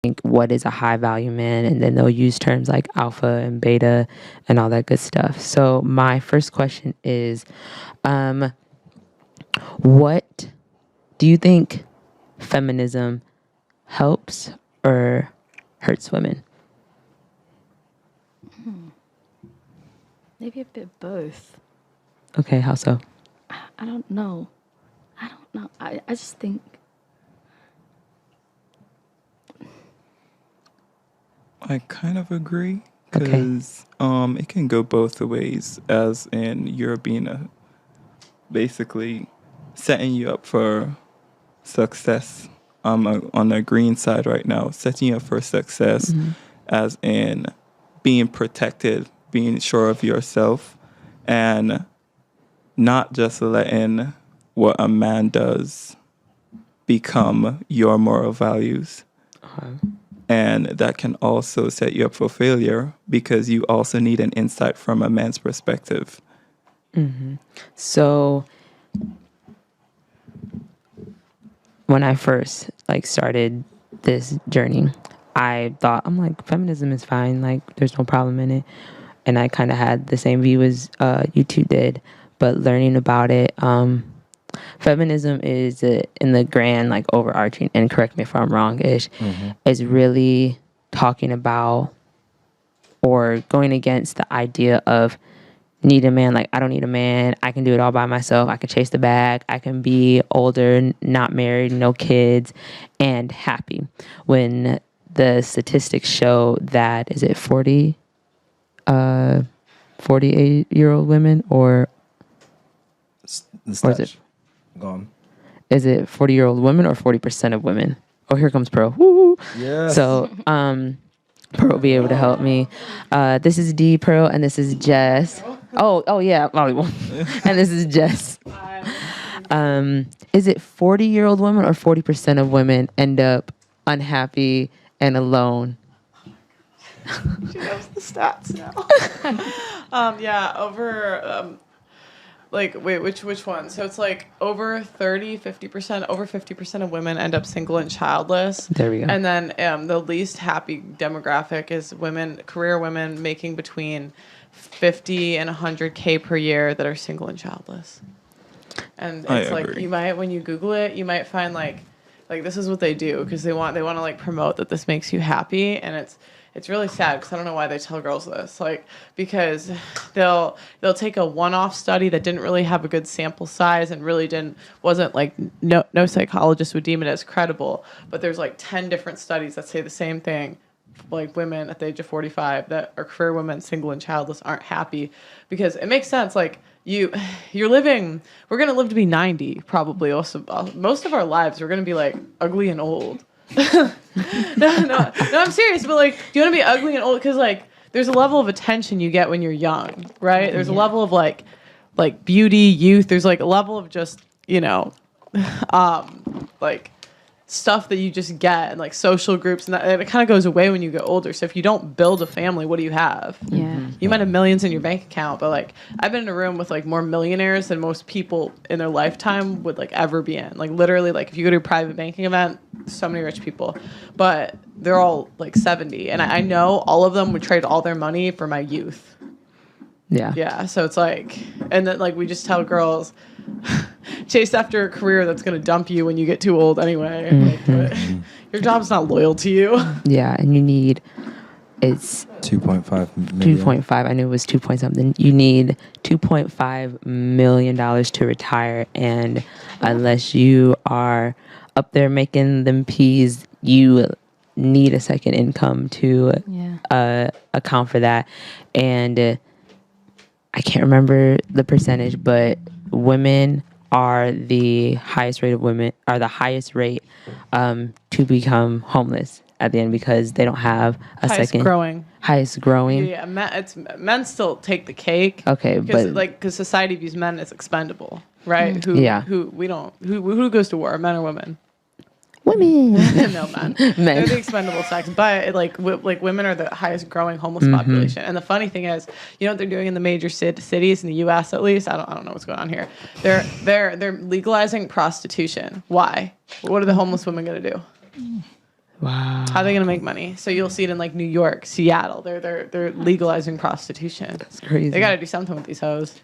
think what is a high value man, and then they'll use terms like alpha and beta and all that good stuff. So my first question is, what do you think feminism helps or hurts women? Maybe a bit of both. Okay, how so? I don't know. I just think I kind of agree Okay. because it can go both ways, as in you're being basically setting you up for success. On the green side right now, setting you up for success, as in being protected, being sure of yourself, and not just letting what a man does become your moral values. And that can also set you up for failure because you also need an insight from a man's perspective. So when I first started this journey, I thought, I'm like, feminism is fine, like there's no problem in it. And I kind of had the same view as you two did, but learning about it, feminism is in the grand, overarching, and correct me if I'm wrong, is really talking about or going against the idea of need a man. Like, I don't need a man. I can do it all by myself. I can chase the bag. I can be older, not married, no kids, and happy. When the statistics show that, is it 48-year-old women, or is it gone? Is it 40-year-old women or 40% of women? Oh, here comes Pearl. Woo! Yes. So, Pearl will be able to help me. This is D, Pearl, and this is Jess. Oh yeah, volleyball. And this is Jess. Is it 40-year-old women or 40% of women end up unhappy and alone? She knows the stats now. Wait, which one? So it's over 50% of women end up single and childless. There we go. And then the least happy demographic is career women making between 50 and 100K per year that are single and childless. And it's agree. you might, when you Google it, you might find this is what they do because they want to promote that this makes you happy, and it's really sad because I don't know why they tell girls this. Because they'll take a one-off study that didn't really have a good sample size and really wasn't no psychologist would deem it as credible. But there's 10 different studies that say the same thing. Women at the age of 45 that are career women, single and childless, aren't happy because it makes sense. We're going to live to be 90 probably. Also, most of our lives we're going to be ugly and old. No, I'm serious. But do you want to be ugly and old? Because there's a level of attention you get when you're young, right? There's a level of beauty, youth. There's a level of just stuff that you just get, and social groups, and it kind of goes away when you get older. So if you don't build a family, what do you have? yeah. You might have millions in your bank account, but I've been in a room with more millionaires than most people in their lifetime would ever be in. Literally, if you go to a private banking event, so many rich people, but they're all 70, and I know all of them would trade all their money for my youth. Yeah, so it's and then we just tell girls, chase after a career that's going to dump you when you get too old anyway. But your job's not loyal to you. Yeah, and you need, it's 2.5 million. 2.5. I knew it was 2 point something. You need $2.5 million to retire, and unless you are up there making them peas, you need a second income to account for that. And I can't remember the percentage, but women are the highest rate to become homeless at the end because they don't have a highest growing. Yeah, men still take the cake. Okay, but because society views men as expendable, right? Who goes to war, men or women? Women. No, men. They're the expendable sex, but women are the highest growing homeless population. And the funny thing is, you know what they're doing in the major cities in the U.S. at least? I don't know what's going on here. They're legalizing prostitution. Why? What are the homeless women going to do? Wow. How are they going to make money? So you'll see it in like New York, Seattle. They're legalizing prostitution. It's crazy. They got to do something with these hoes.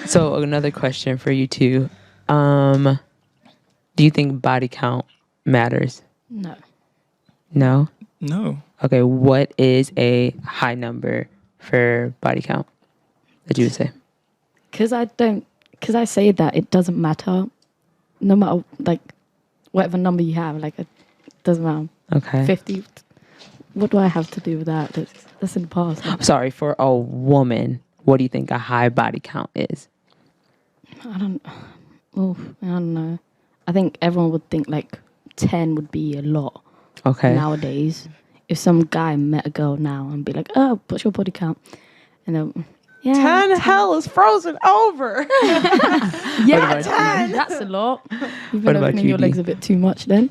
So another question for you too. Do you think body count matters? No. No? No. Okay, what is a high number for body count that you would say? Because I say that it doesn't matter. No matter, like, whatever number you have, like, it doesn't matter. Okay. 50. What do I have to do with that? That's in the past. Sorry, for a woman, what do you think a high body count is? I don't know. I think everyone would think like 10 would be a lot Okay. nowadays. If some guy met a girl now and be like, "Oh, what's your body count?" And then, yeah, 10 hell is frozen over. yeah, about 10. That's a lot. You've What been about opening you, your Dee? legs a bit too much then.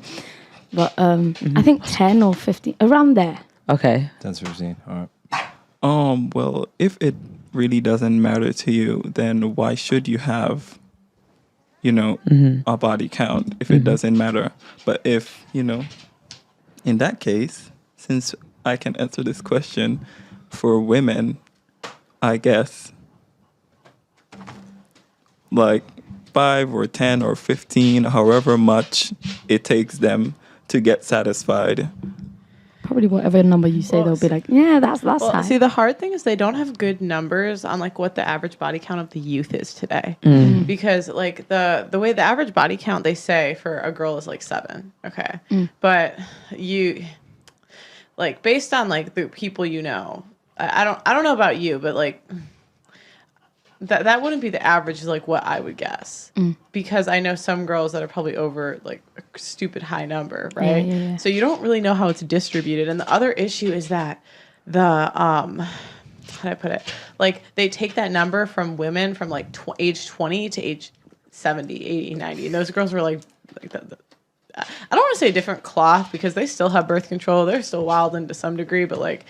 But I think 10 or 15, around there. Okay. 10 to 15. All right. Well, if it really doesn't matter to you, then why should you have, a body count if it doesn't matter? But if, in that case, since I can answer this question for women, I guess, like 5 or 10 or 15, however much it takes them to get satisfied. Probably whatever number you say, Well, they'll be like, "Yeah, that's Well, high." see, the hard thing is they don't have good numbers on like what the average body count of the youth is today, because like the way the average body count they say for a girl is like 7, okay, but you like based on like the people I don't know about you, but like that wouldn't be the average is like what I would guess, because I know some girls that are probably over like a stupid high number, right? Yeah. So you don't really know how it's distributed. And the other issue is that the how do I put it? Like they take that number from women from like age 20 to age 70, 80, 90, and those girls were like I don't want to say different cloth because they still have birth control. They're still wilding to some degree, but like,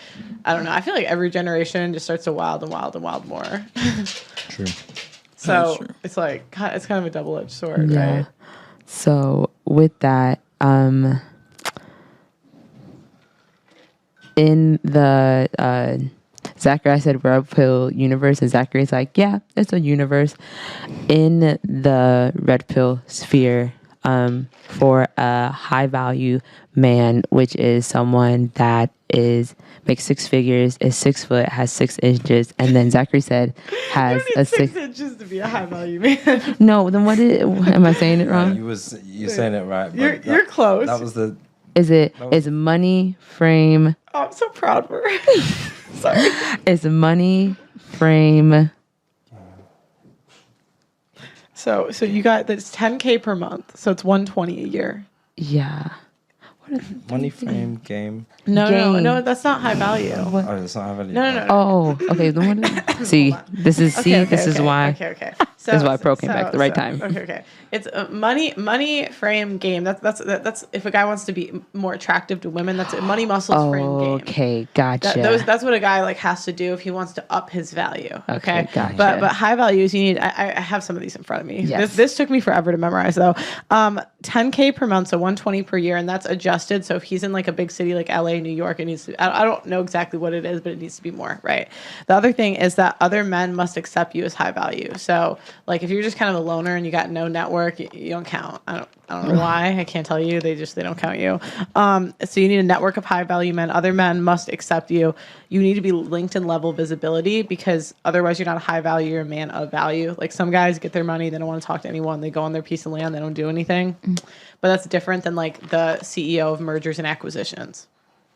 I don't know. I feel like every generation just starts to wild more. True. So true. it's like, it's kind of a double-edged sword, Yeah. right? So with that, in the Zachary, I said red pill universe, and Zachary's like, yeah, it's a universe. In the red pill sphere, for a high value man, which is someone that makes 6 figures, is 6 foot, has 6 inches, and then Zachary said has You a need 6 6. inches to be a high-value man. No, then am I saying it wrong? You're saying it right. But You're close. That was the. Is money frame? Oh, I'm so proud for her. Sorry. Is money frame? So you got that's 10K per month. So it's 120 a year. Yeah. Money frame game. Game. No, that's not high value. Oh, that's not having No. Oh, okay. Then what? See, this is why. Okay. So, This is why Pro came back at the right time. Okay. It's a money frame game. That's if a guy wants to be more attractive to women, that's a money muscles frame game. Okay, gotcha. That's what a guy like has to do if he wants to up his value. Okay, gotcha. But high values you need. I have some of these in front of me. Yes. This took me forever to memorize though. 10K per month, so 120 per year, and that's adjusted. So if he's in like a big city like LA, New York, it needs to. I don't know exactly what it is, but it needs to be more, right? The other thing is that other men must accept you as high value. So like if you're just kind of a loner and you got no network, you don't count. I don't know why. I can't tell you. They don't count you. So you need a network of high value men. Other men must accept you. You need to be LinkedIn level visibility because otherwise you're not a high value. You're a man of value. Like some guys get their money. They don't want to talk to anyone. They go on their piece of land. They don't do anything. But that's different than like the CEO of mergers and acquisitions,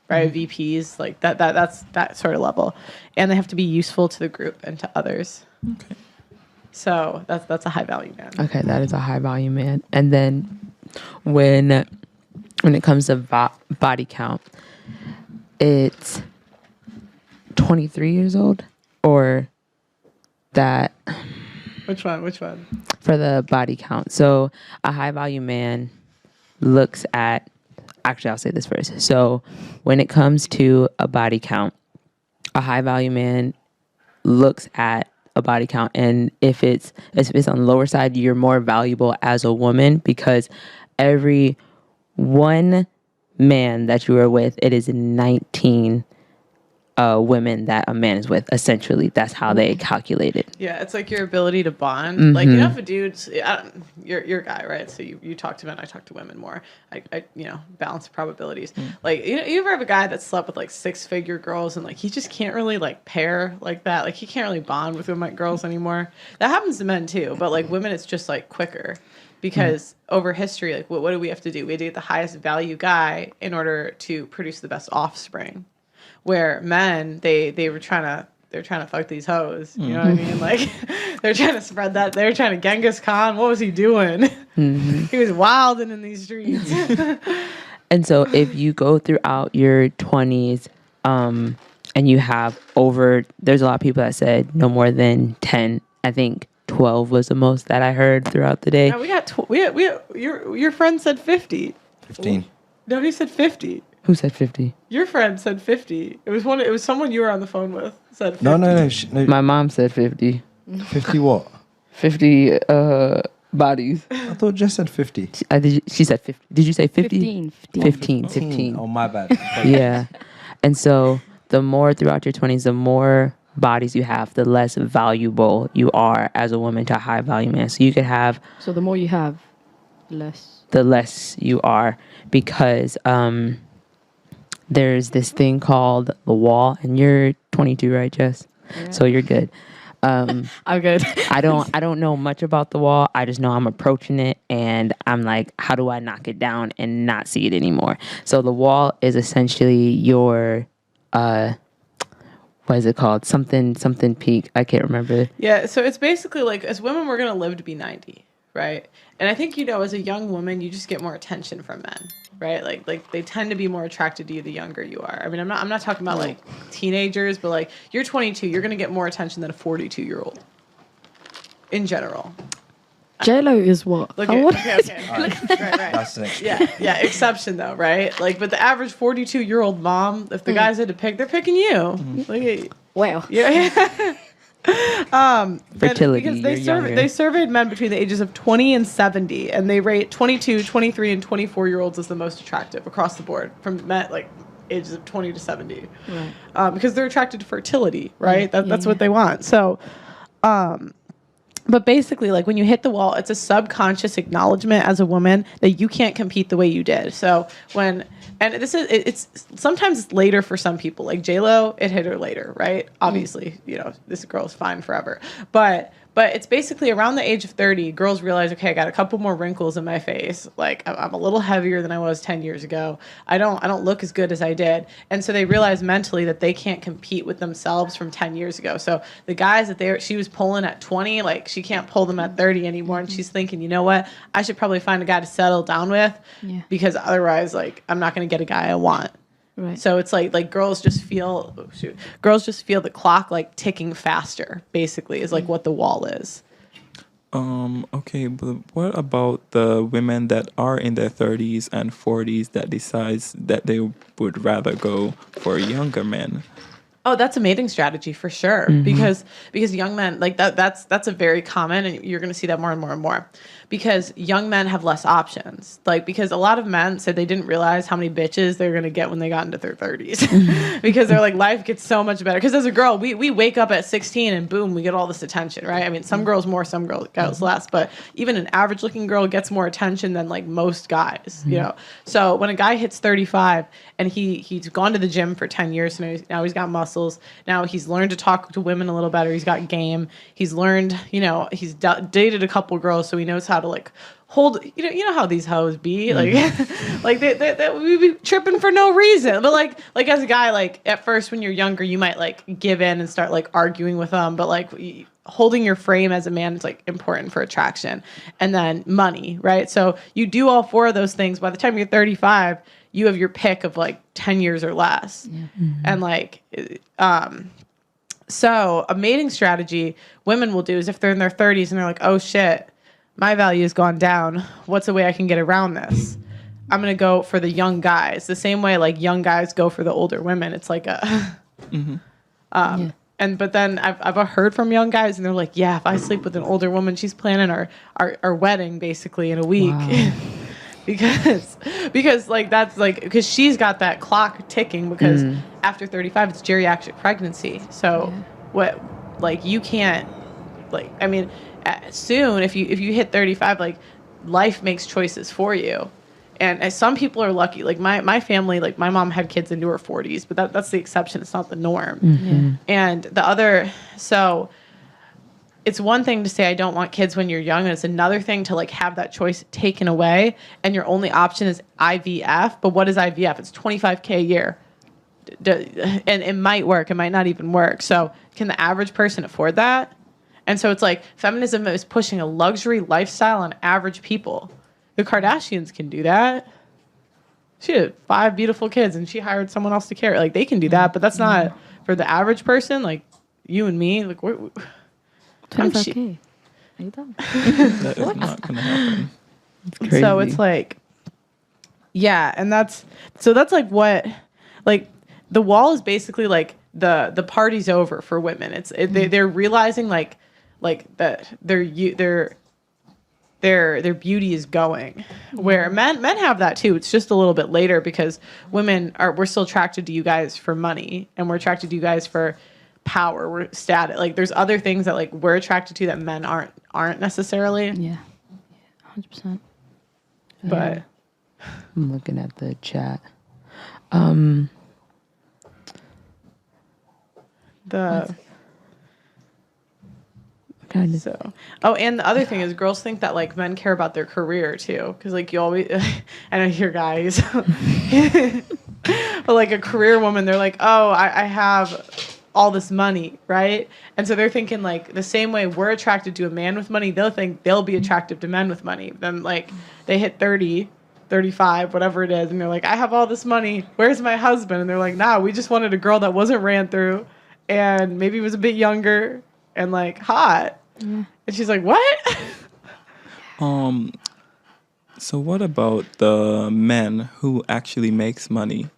right? VPs, like that's that sort of level. And they have to be useful to the group and to others. Okay. So that's a high value man. Okay, that is a high value man. And then when it comes to body count, it's 23 years old, or that Which one? for the body count. So a high value man looks at, actually I'll say this first. So when it comes to a body count, a high value man looks at a body count, and if it's on the lower side, you're more valuable as a woman because every one man that you are with, it is 19 women that a man is with. Essentially, that's how they calculate it. Yeah, it's like your ability to bond. Like, you know, if a dude's, you're a guy, right? So you talk to men, I talk to women more. I balance the probabilities. Like, you ever have a guy that slept with like 6-figure girls and like he just can't really like pair like that. Like he can't really bond with women, girls anymore. That happens to men too, but like women, it's just like quicker. Because over history, like what do we have to do? We had to get the highest value guy in order to produce the best offspring. Where men, they're trying to fuck these hoes. You know what I mean? Like they're trying to spread that. They're trying to Genghis Khan. What was he doing? He was wilding in these streets. And so if you go throughout your 20s, and you have there's a lot of people that said no more than 10. I think 12 was the most that I heard throughout the day. No, your friend said 50. 15. No, he said 50. Who said 50? Your friend said 50. It was someone you were on the phone with said 50. No. My mom said 50. 50 what? 50 bodies. I thought Jess said 50. She said 50. Did you say 50? 15. 15. Oh, my bad. Yeah. And so the more throughout your 20s, the more bodies you have, the less valuable you are as a woman to a high value man. So you could have... So the more you have, less. The less you are, because there's this thing called the wall, and you're 22, right, Jess? Yeah. So you're good. I'm good. I don't know much about the wall. I just know I'm approaching it, and I'm like, how do I knock it down and not see it anymore? So the wall is essentially your what is it called? Something peak. I can't remember. Yeah, so it's basically like, as women, we're going to live to be 90, right? And I think, as a young woman, you just get more attention from men, right? Like they tend to be more attracted to you the younger you are. I mean, I'm not talking about like teenagers, but like you're 22, you're going to get more attention than a 42-year-old in general. J-Lo is what? Okay. Right. That's the next. Yeah, exception though, right? Like, but the average 42-year-old mom, if the guys had to pick, they're picking you. Like, Wow. Yeah. Fertility. Because they surveyed men between the ages of 20 and 70, and they rate 22, 23, and 24-year-olds as the most attractive across the board from men like ages of 20 to 70, right. Because they're attracted to fertility, right? That's what they want. So, but basically, like when you hit the wall, it's a subconscious acknowledgement as a woman that you can't compete the way you did. So it's sometimes it's later for some people. Like J-Lo, it hit her later, right? Obviously, this girl's fine forever. But it's basically around the age of 30, girls realize, okay, I got a couple more wrinkles in my face. Like I'm a little heavier than I was 10 years ago. I don't look as good as I did. And so they realize mentally that they can't compete with themselves from 10 years ago. So the guys that she was pulling at 20, like she can't pull them at 30 anymore. And she's thinking, you know what? I should probably find a guy to settle down with because otherwise, like, I'm not going to get a guy I want. Right. So it's like girls just feel the clock like ticking faster, basically, is like what the wall is. Okay, but what about the women that are in their 30s and 40s that decides that they would rather go for younger men? Oh, that's a mating strategy for sure. Mm-hmm. Because young men, like that's a very common, and you're going to see that more and more and more. Because young men have less options. Like, because a lot of men said they didn't realize how many bitches they were going to get when they got into their 30s. Because they're like, life gets so much better. Because as a girl, we wake up at 16 and boom, we get all this attention, right? I mean, some girls more, some girls less. But even an average looking girl gets more attention than like most guys, So when a guy hits 35 and he's gone to the gym for 10 years, now he's got muscles. Now he's learned to talk to women a little better. He's got game. He's learned, he's dated a couple girls, so he knows how to like hold, you know how these hoes be, like, like they we be tripping for no reason. But like as a guy, like at first when you're younger, you might like give in and start like arguing with them, but like holding your frame as a man is like important for attraction. And then money, right? So you do all four of those things. By the time you're 35, you have your pick of like 10 years or less. Yeah. Mm-hmm. And like, so a mating strategy women will do is if they're in their 30s and they're like, oh shit, my value has gone down. What's a way I can get around this? I'm going to go for the young guys. The same way like young guys go for the older women. It's like a, but then I've heard from young guys and they're like, yeah, if I sleep with an older woman, she's planning our wedding basically in a week. Wow. because like that's like because she's got that clock ticking because after 35 it's geriatric pregnancy. So what like you can't like I mean soon if you hit 35 like life makes choices for you. And some people are lucky. Like my family, like my mom had kids into her 40s, but that's the exception. It's not the norm. Yeah. And the other, so it's one thing to say I don't want kids when you're young, and it's another thing to like have that choice taken away, and your only option is IVF. But what is IVF? It's $25K a year, and it might work. It might not even work. So can the average person afford that? And so it's like feminism is pushing a luxury lifestyle on average people. The Kardashians can do that. She had 5 beautiful kids and she hired someone else to care. Like they can do that, but that's not for the average person. Like you and me, like we're 25K. Are you done? That is not going to happen. Crazy. So it's like, yeah, and that's like what, like the wall is basically like the party's over for women. They're realizing like that their beauty is going, where men have that too. It's just a little bit later because we're still attracted to you guys for money, and we're attracted to you guys for power. We're status. Like there's other things that like we're attracted to that men aren't necessarily. Yeah. 100%. But I'm looking at the chat. the Kind of. So, and the other thing is girls think that like men care about their career too. Cause like you always, I know you're guys, but like a career woman, they're like, oh, I have all this money. Right. And so they're thinking like the same way we're attracted to a man with money, they'll think they'll be attractive to men with money. Then like they hit 30, 35, whatever it is. And they're like, I have all this money. Where's my husband? And they're like, nah, we just wanted a girl that wasn't ran through and maybe was a bit younger and like hot. And she's like, what? So what about the men who actually makes money?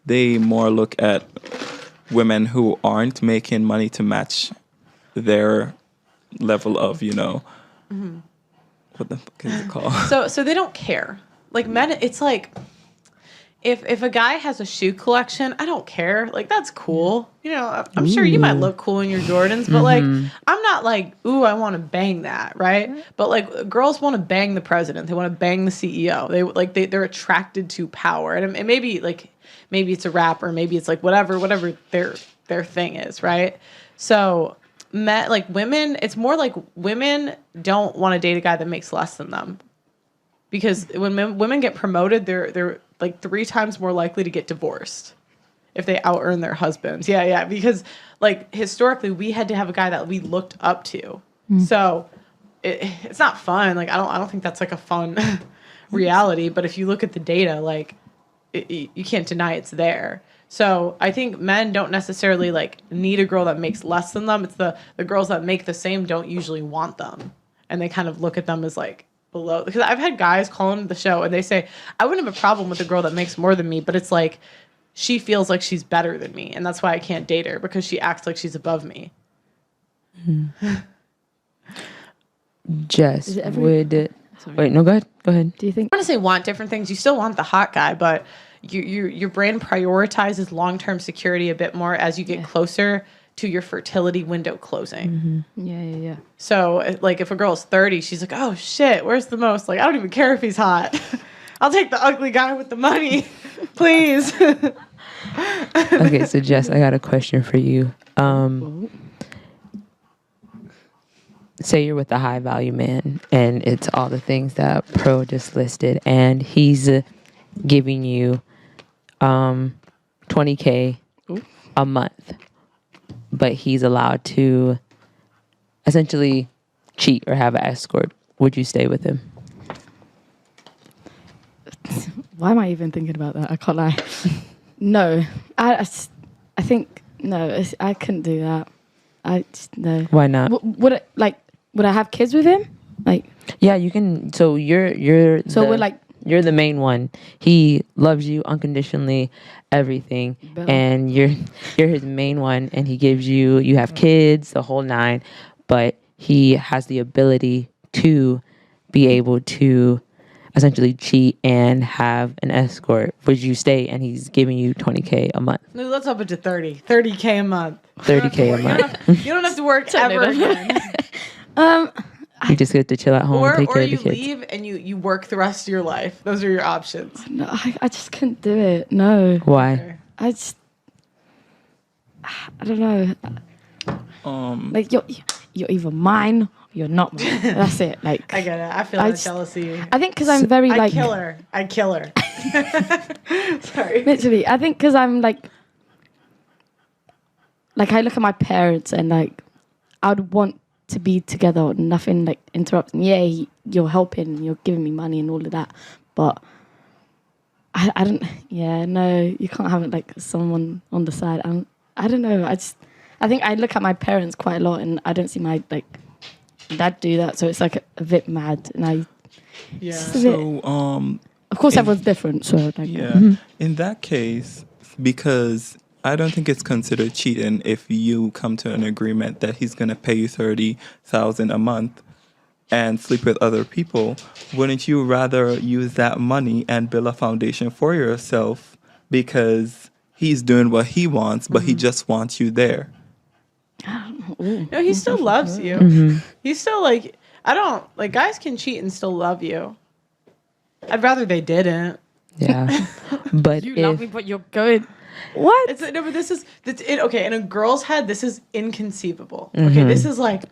They more look at women who aren't making money to match their level of, what the fuck is it called? So they don't care. Like men, it's like if a guy has a shoe collection, I don't care. Like that's cool. I'm sure you might look cool in your Jordans, but like I'm not like, ooh, I want to bang that, right? But like girls want to bang the president. They want to bang the CEO. They're attracted to power, and maybe it's a rapper, maybe it's like whatever their thing is, right? So women, it's more like women don't want to date a guy that makes less than them. Because when women get promoted, they're like 3 times more likely to get divorced if they out earn their husbands. Yeah. Because like historically, we had to have a guy that we looked up to. So it's not fun. Like I don't think that's like a fun reality. But if you look at the data, like you can't deny it's there. So I think men don't necessarily like need a girl that makes less than them. It's the girls that make the same don't usually want them, and they kind of look at them as like below. Because I've had guys call into the show and they say, I wouldn't have a problem with a girl that makes more than me, but it's like she feels like she's better than me, and that's why I can't date her, because she acts like she's above me. Jess, Sorry. wait, no, go ahead. Do you think? I want to say want different things. You still want the hot guy, but your brain prioritizes long-term security a bit more as you get closer to your fertility window closing. Yeah. So like if a girl's 30, she's like, oh shit, where's the most? Like I don't even care if he's hot. I'll take the ugly guy with the money, please. Okay, so Jess, I got a question for you. Say you're with a high value man and it's all the things that Pro just listed, and he's giving you $20K a month, but he's allowed to essentially cheat or have an escort. Would you stay with him? Why am I even thinking about that? I can't lie. No, I think no. I couldn't do that. No. Why not? Would I have kids with him? Like, yeah, you can. So you're you're the main one. He loves you unconditionally, everything, and you're his main one. And he gives you have kids, the whole 9, but he has the ability to be able to essentially cheat and have an escort, would you stay and he's giving you $20K a month? No, let's up it to 30K a month. $30K a month. You don't have to work ever again. You just get to chill at home and take Or care of the you kids. leave and you work the rest of your life. Those are your options. No, I just couldn't do it. No. Why? I don't know. Like you're either mine or you're not mine. That's it. Like I get it. I feel I the just- jealousy. I think because I'm very I like kill her. Sorry. literally. I think because I'm like I look at my parents and like I'd want to be together, nothing like interrupting. Yeah, you're helping, you're giving me money and all of that, but I don't. Yeah, no, you can't have it like someone on the side. I don't know. I think I look at my parents quite a lot, and I don't see my like dad do that. So it's like a bit mad, and Yeah. So, of course, in- everyone's different. So like, yeah. In that case, because I don't think it's considered cheating if you come to an agreement that he's going to pay you $30,000 a month and sleep with other people, wouldn't you rather use that money and build a foundation for yourself because he's doing what he wants, but he just wants you there? No, he still loves you. He's still like, I don't, like, guys can cheat and still love you. I'd rather they didn't. Yeah. But you if love me, but you're going. What? It's no, but this is okay. In a girl's head, this is inconceivable. Okay, this is like,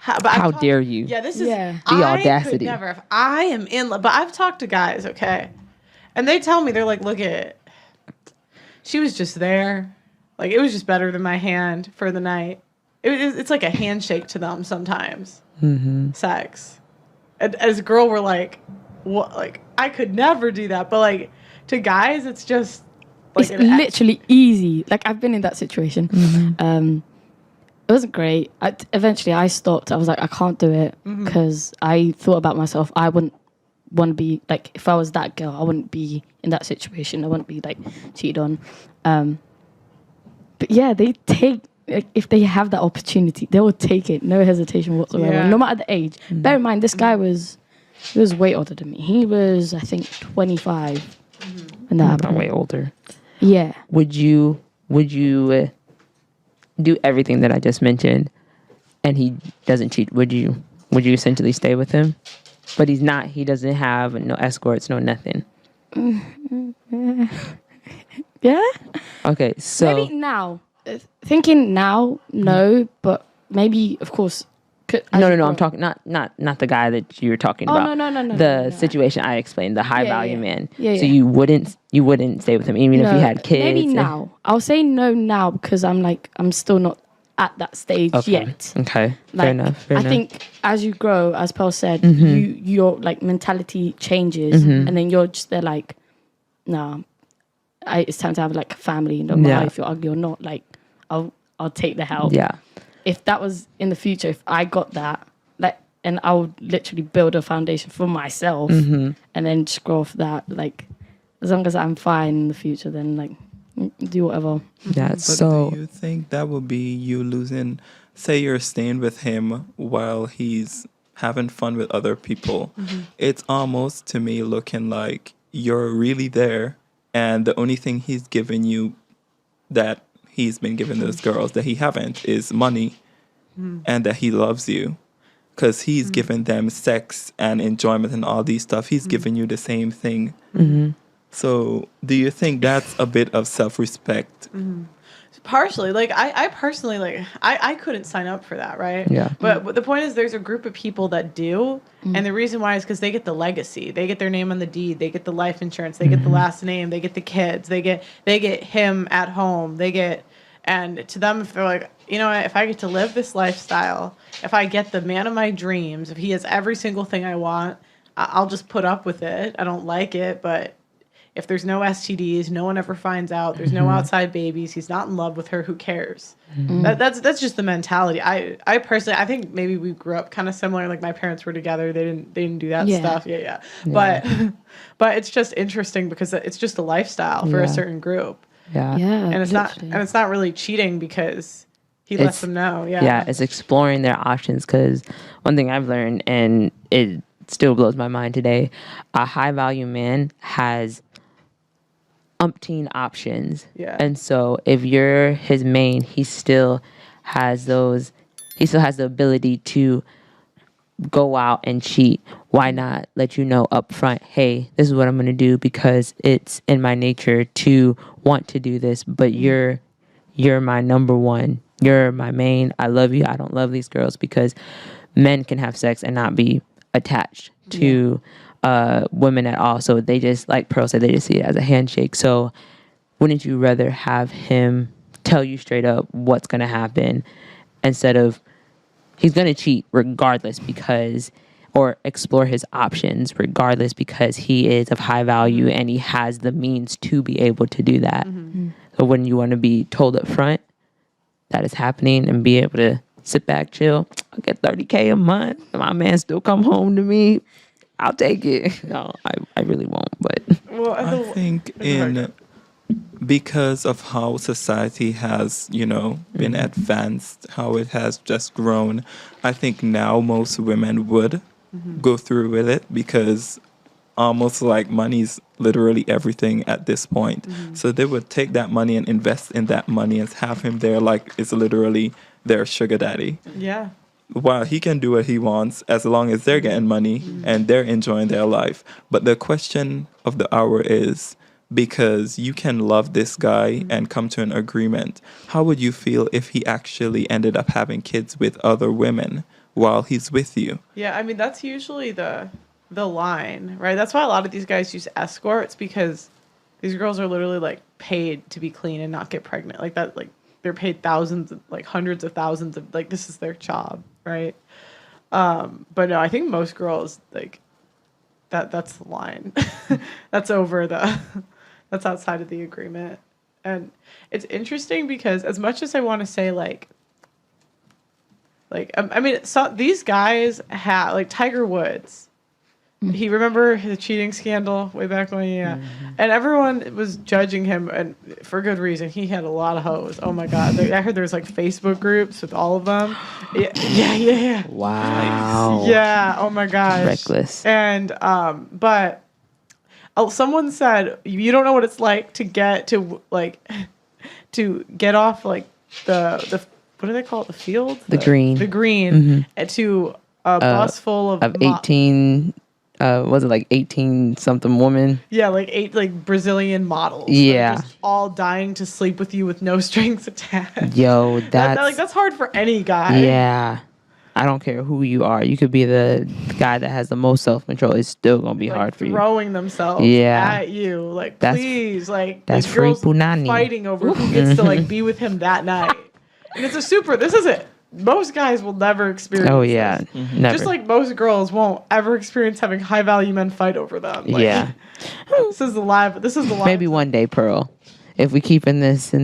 but I've how talked- dare you? Yeah, this is Yeah. The I audacity. Could never. If I am in love, but I've talked to guys, okay, and they tell me they're like, look at, she was just there, like it was just better than my hand for the night. It's like a handshake to them sometimes. Sex, and as a girl, we're like, what? Like I could never do that, but like to guys, it's just. Like It's literally easy. Like I've been in that situation. It wasn't great. Eventually, I stopped. I was like, I can't do it because I thought about myself. I wouldn't want to be like, if I was that girl, I wouldn't be in that situation. I wouldn't be like cheated on. But yeah, they take like, if they have that opportunity, they will take it. No hesitation whatsoever. Yeah. No matter the age. Bear in mind, this guy was way older than me. He was, I think, 25 when that I'm happened. way older. Yeah. Would you do everything that I just mentioned and he doesn't cheat? Would you essentially stay with him? But he's not. He doesn't have no escorts, no nothing. Yeah. Okay, so Maybe now. Thinking now, no, but maybe, of course. no. I'm talking not the guy that you're talking about. No. The situation I explained, the high Yeah, value yeah. man. Yeah, So yeah. you wouldn't stay with him even if you had kids. Maybe now. I'll say no now because I'm still not at that stage Okay. yet. Okay. Fair Like, enough. I think as you grow, as Pearl said, your like mentality changes, and then you're just there like, no, it's time to have like a family. No matter Yeah. if you're ugly or not, like I'll take the help. Yeah. If that was in the future, if I got that, like, and I would literally build a foundation for myself, and then just grow off that. Like, as long as I'm fine in the future, then like do whatever. Yeah. But So do you think that would be you losing? Say you're staying with him while he's having fun with other people. It's almost to me looking like you're really there, and the only thing he's giving you that he's been giving those girls that he haven't is money, and that he loves you because he's giving them sex and enjoyment and all these stuff. He's giving you the same thing. So do you think that's a bit of self-respect? Partially, like I personally, like I couldn't sign up for that, right? Yeah. But the point is, there's a group of people that do, and the reason why is because they get the legacy, they get their name on the deed, they get the life insurance, they get the last name, they get the kids, they get him at home, and to them, if they're like, you know what, if I get to live this lifestyle, if I get the man of my dreams, if he has every single thing I want, I'll just put up with it. I don't like it, but if there's no STDs, no one ever finds out, there's no outside babies, he's not in love with her, who cares? That's just the mentality. I personally, I think maybe we grew up kind of similar. Like my parents were together, they didn't do that Yeah. stuff. Yeah. But it's just interesting because it's just a lifestyle for a Yeah. certain group, yeah. Yeah, and it's literally. not really cheating because he lets It's- them know. Yeah, it's exploring their options because one thing I've learned, and it still blows my mind today. A high value man has umpteen options. Yeah. And so if you're his main, he still has the ability to go out and cheat. Why not let you know up front, hey, this is what I'm going to do because it's in my nature to want to do this, but you're my number one. You're my main. I love you. I don't love these girls because men can have sex and not be attached to women at all. So they just, like Pearl said, they just see it as a handshake. So wouldn't you rather have him tell you straight up what's going to happen instead of he's going to cheat regardless or explore his options regardless because he is of high value and he has the means to be able to do that. So wouldn't you want to be told up front that is happening and be able to sit back, chill? I'll get $30K a month and my man still come home to me. I'll take it. No, I really won't, but Well, I think because of how society has, been advanced, how it has just grown, I think now most women would go through with it because almost like money's literally everything at this point. So they would take that money and invest in that money and have him there like it's literally their sugar daddy. Yeah. While he can do what he wants as long as they're getting money and they're enjoying their life. But the question of the hour is, because you can love this guy and come to an agreement, how would you feel if he actually ended up having kids with other women while he's with you? Yeah, I mean that's usually the line, right? That's why a lot of these guys use escorts because these girls are literally like paid to be clean and not get pregnant. Like that, like they're paid thousands, like hundreds of thousands of, like this is their job, right? But no, I think most girls like that's the line. That's over that's outside of the agreement. And it's interesting because as much as I want to say like I mean, so these guys have like Tiger Woods. He remember the cheating scandal way back when, and everyone was judging him, and for good reason. He had a lot of hoes. Oh my god! I heard there's like Facebook groups with all of them. Yeah. wow. Yeah. Oh my gosh. Reckless. And but someone said you don't know what it's like to get to off like the what do they call it? The field? The green. The green to a bus full of 18. Was it like 18 something woman? Yeah, like 8 like Brazilian models. Yeah. Just all dying to sleep with you with no strings attached. Yo, that's hard for any guy. Yeah. I don't care who you are. You could be the guy that has the most self-control. It's still going to be Like hard for you. Throwing themselves at you. Like, please. Like, that's these free girls punani. fighting over who gets to like be with him that night. And this is it. Most guys will never experience this. Never. Just like most girls won't ever experience having high value men fight over them. Like, this is the live. Maybe one day, Pearl. If we keep in this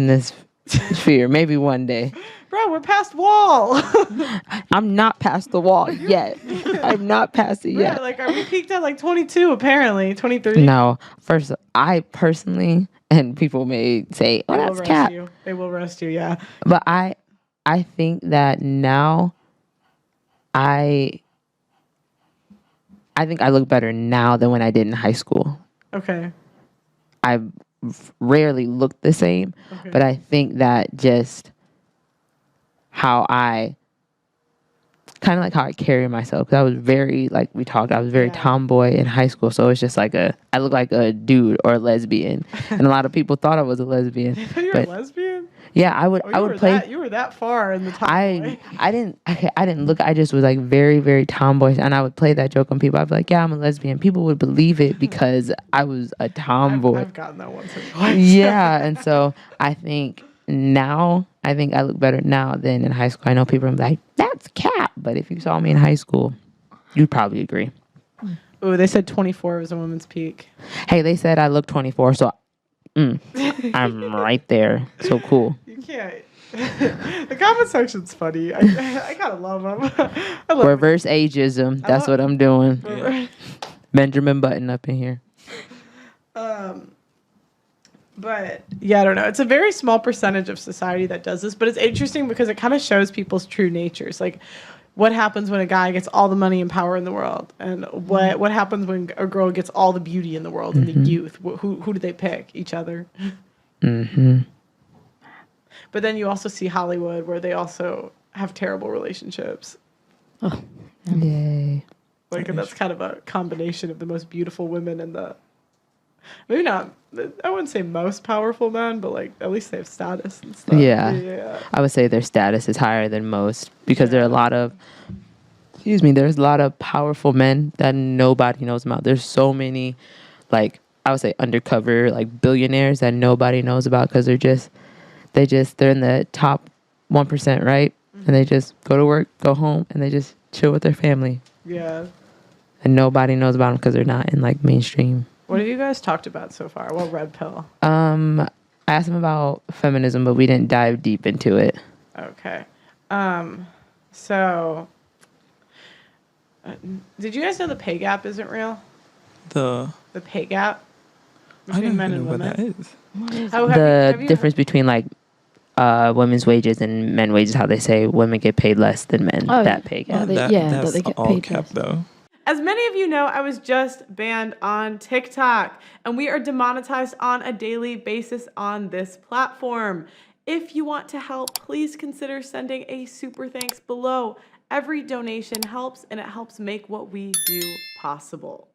sphere, maybe one day. Bro, we're past wall. I'm not past the wall yet. I'm not past it yet. Yeah, like we peaked at like 22 apparently, 23. No, first, I personally, and people may say, "Oh, that's cap." They will roast you, yeah. But I think that now I think I look better now than when I did in high school. Okay. I rarely look the same, but I think that just how I kind of like how I carry myself. 'Cause I was very, like we talked, I was very tomboy in high school. So it's just like I look like a dude or a lesbian. And a lot of people thought I was a lesbian. You're a lesbian? Yeah, I would play. You were that far in the tomboy. I didn't look. I just was like very, very tomboy, and I would play that joke on people. I'd be like, "Yeah, I'm a lesbian." People would believe it because I was a tomboy. I've gotten that once or twice. Yeah, and so I think now, I look better now than in high school. I know people are like, "That's cap," but if you saw me in high school, you'd probably agree. Ooh, they said 24 was a woman's peak. Hey, they said I look 24, so I'm right there. So cool. You can't. The comment section's funny. I gotta love them. I love Reverse ageism. That's what I'm doing. Yeah. Benjamin Button up in here. But yeah, I don't know. It's a very small percentage of society that does this, but it's interesting because it kind of shows people's true natures. Like what happens when a guy gets all the money and power in the world, and what happens when a girl gets all the beauty in the world and the youth. Who do they pick? Each other. But then you also see Hollywood, where they also have terrible relationships. Oh, Yay. Like, and that's kind of a combination of the most beautiful women and the, maybe not, I wouldn't say most powerful men, but like at least they have status and stuff. Yeah. I would say their status is higher than most because there are a lot of, there's a lot of powerful men that nobody knows about. There's so many, like, I would say undercover, like, billionaires that nobody knows about because they're in the top 1%, right? And they just go to work, go home, and they just chill with their family. Yeah. And nobody knows about them because they're not in, like, mainstream. What have you guys talked about so far? What red pill? I asked them about feminism, but we didn't dive deep into it. Okay. So, did you guys know the pay gap isn't real? The pay gap between men and women? I don't even know what that is. The difference between, like, women's wages and men wages, how they say women get paid less than men. That pay gap. That's they get all paid cap, less. though. As many of you know, I was just banned on TikTok, and we are demonetized on a daily basis on this platform. If you want to help, please consider sending a super thanks below. Every donation helps, and it helps make what we do possible.